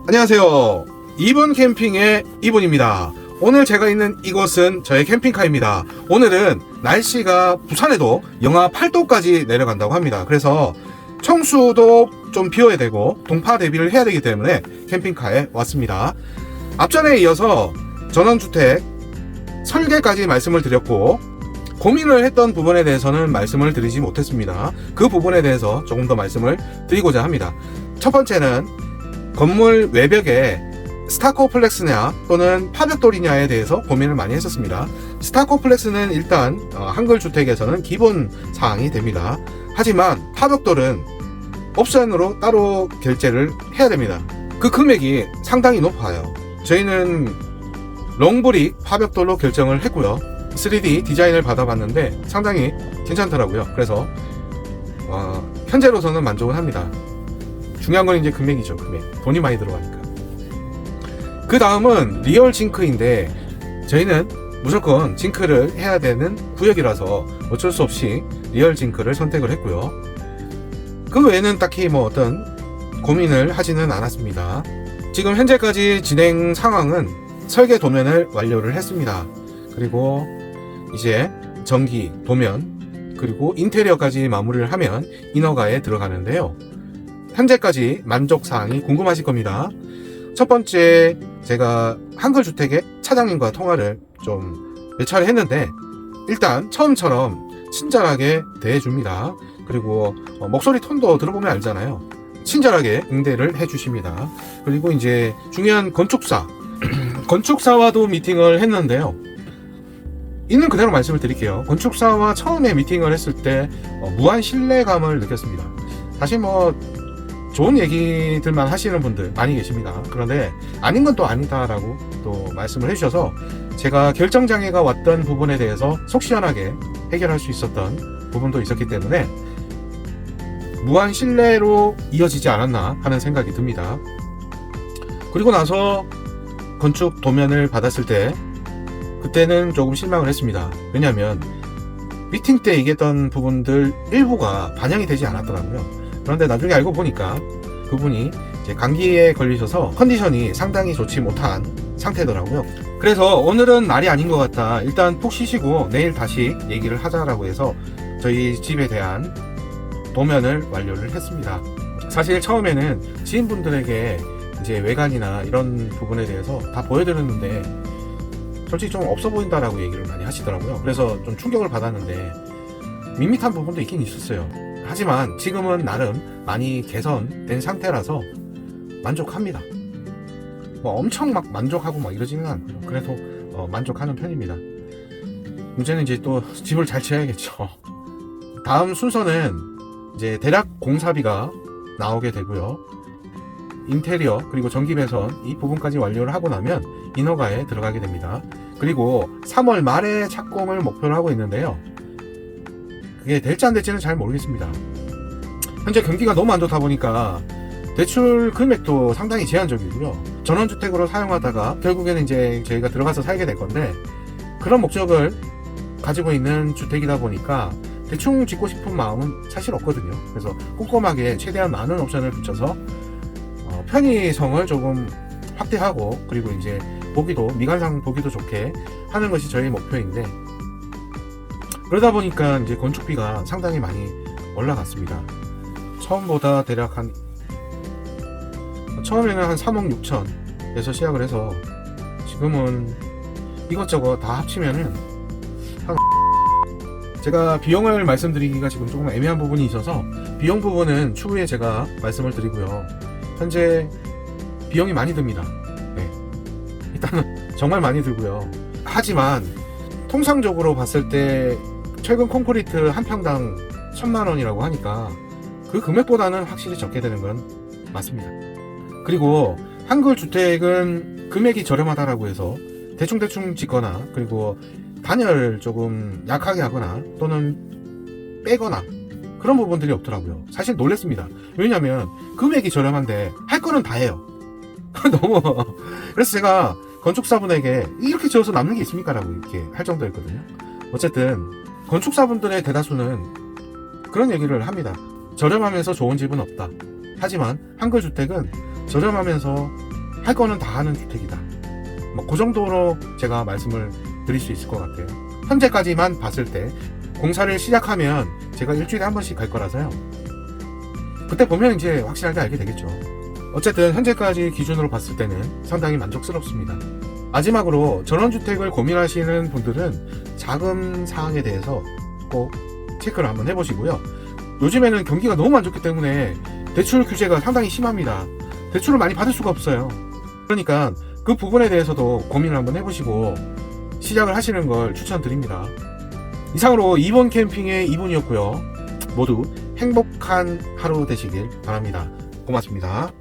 안녕하세요. 이분 캠핑의 이분입니다. 오늘 제가 있는 이곳은 저의 캠핑카입니다. 오늘은 날씨가 부산에도 영하 8도까지 내려간다고 합니다. 그래서 청수도 좀 비워야 되고 동파 대비를 해야 되기 때문에 캠핑카에 왔습니다. 앞전에 이어서 전원주택 설계까지 말씀을 드렸고, 고민을 했던 부분에 대해서는 말씀을 드리지 못했습니다. 그 부분에 대해서 조금 더 말씀을 드리고자 합니다. 첫 번째는 건물 외벽에 스타코플렉스냐 또는 파벽돌이냐에 대해서 고민을 많이 했었습니다. 스타코플렉스는 일단 한글주택에서는 기본 사항이 됩니다. 하지만 파벽돌은 옵션으로 따로 결제를 해야 됩니다. 그 금액이 상당히 높아요. 저희는 롱브릭 파벽돌로 결정을 했고요. 3D 디자인을 받아봤는데 상당히 괜찮더라고요. 그래서 현재로서는 만족을 합니다. 중요한 건 이제 금액이죠. 금액. 돈이 많이 들어가니까. 그 다음은 리얼 징크인데 저희는 무조건 징크를 해야 되는 구역이라서 어쩔 수 없이 리얼 징크를 선택을 했고요. 그 외에는 딱히 어떤 고민을 하지는 않았습니다. 지금 현재까지 진행 상황은 설계 도면을 완료를 했습니다. 그리고 이제 전기, 도면, 그리고 인테리어까지 마무리를 하면 인허가에 들어가는데요. 현재까지 만족사항이 궁금하실 겁니다. 첫 번째, 제가 한글주택의 차장님과 통화를 좀 몇 차례 했는데 일단 처음처럼 친절하게 대해줍니다. 그리고 목소리 톤도 들어보면 알잖아요. 친절하게 응대를 해주십니다. 그리고 이제 중요한 건축사 건축사와도 미팅을 했는데요. 있는 그대로 말씀을 드릴게요. 건축사와 처음에 미팅을 했을 때 무한 신뢰감을 느꼈습니다. 사실 좋은 얘기들만 하시는 분들 많이 계십니다. 그런데 아닌 건 또 아니다라고 또 말씀을 해주셔서 제가 결정장애가 왔던 부분에 대해서 속 시원하게 해결할 수 있었던 부분도 있었기 때문에 무한 신뢰로 이어지지 않았나 하는 생각이 듭니다. 그리고 나서 건축 도면을 받았을 때 그때는 조금 실망을 했습니다. 왜냐하면 미팅 때 얘기했던 부분들 일부가 반영이 되지 않았더라고요. 그런데 나중에 알고 보니까 그분이 이제 감기에 걸리셔서 컨디션이 상당히 좋지 못한 상태더라고요. 그래서 오늘은 날이 아닌 것 같다. 일단 푹 쉬시고 내일 다시 얘기를 하자라고 해서 저희 집에 대한 도면을 완료를 했습니다. 사실 처음에는 지인분들에게 이제 외관이나 이런 부분에 대해서 다 보여드렸는데 솔직히 좀 없어 보인다라고 얘기를 많이 하시더라고요. 그래서 좀 충격을 받았는데 밋밋한 부분도 있긴 있었어요. 하지만 지금은 나름 많이 개선된 상태라서 만족합니다. 엄청 만족하고 이러지는 않고요. 그래도 만족하는 편입니다. 문제는 이제 또 집을 잘 지어야겠죠. 다음 순서는 이제 대략 공사비가 나오게 되고요. 인테리어 그리고 전기 배선 이 부분까지 완료를 하고 나면 인허가에 들어가게 됩니다. 그리고 3월 말에 착공을 목표로 하고 있는데요. 그게 될지 안 될지는 잘 모르겠습니다. 현재 경기가 너무 안 좋다 보니까 대출 금액도 상당히 제한적이고요. 전원주택으로 사용하다가 결국에는 이제 저희가 들어가서 살게 될 건데 그런 목적을 가지고 있는 주택이다 보니까 대충 짓고 싶은 마음은 사실 없거든요. 그래서 꼼꼼하게 최대한 많은 옵션을 붙여서 편의성을 조금 확대하고 그리고 이제 미관상 보기도 좋게 하는 것이 저희 목표인데 그러다 보니까 이제 건축비가 상당히 많이 올라갔습니다. 처음보다 대략 처음에는 한 3억 6천에서 시작을 해서 지금은 이것저것 다 합치면은 제가 비용을 말씀드리기가 지금 조금 애매한 부분이 있어서 비용 부분은 추후에 제가 말씀을 드리고요. 현재 비용이 많이 듭니다. 네. 일단은 정말 많이 들고요. 하지만 통상적으로 봤을 때 철근 콘크리트 한 평당 1,000만원이라고 하니까 그 금액보다는 확실히 적게 되는 건 맞습니다. 그리고 한글주택은 금액이 저렴하다라고 해서 대충 짓거나 그리고 단열 조금 약하게 하거나 또는 빼거나 그런 부분들이 없더라고요. 사실 놀랬습니다. 왜냐면 금액이 저렴한데 할 거는 다 해요. 너무 그래서 제가 건축사분에게 이렇게 지어서 남는 게 있습니까? 라고 이렇게 할 정도였거든요. 어쨌든 건축사분들의 대다수는 그런 얘기를 합니다. 저렴하면서 좋은 집은 없다. 하지만 한글주택은 저렴하면서 할 거는 다 하는 주택이다. 뭐 그 정도로 제가 말씀을 드릴 수 있을 것 같아요. 현재까지만 봤을 때 공사를 시작하면 제가 일주일에 한 번씩 갈 거라서요. 그때 보면 이제 확실하게 알게 되겠죠. 어쨌든 현재까지 기준으로 봤을 때는 상당히 만족스럽습니다. 마지막으로 전원주택을 고민하시는 분들은 자금 사항에 대해서 꼭 체크를 한번 해보시고요. 요즘에는 경기가 너무 안 좋기 때문에 대출 규제가 상당히 심합니다. 대출을 많이 받을 수가 없어요. 그러니까 그 부분에 대해서도 고민을 한번 해보시고 시작을 하시는 걸 추천드립니다. 이상으로 2번 캠핑의 2분이었고요. 모두 행복한 하루 되시길 바랍니다. 고맙습니다.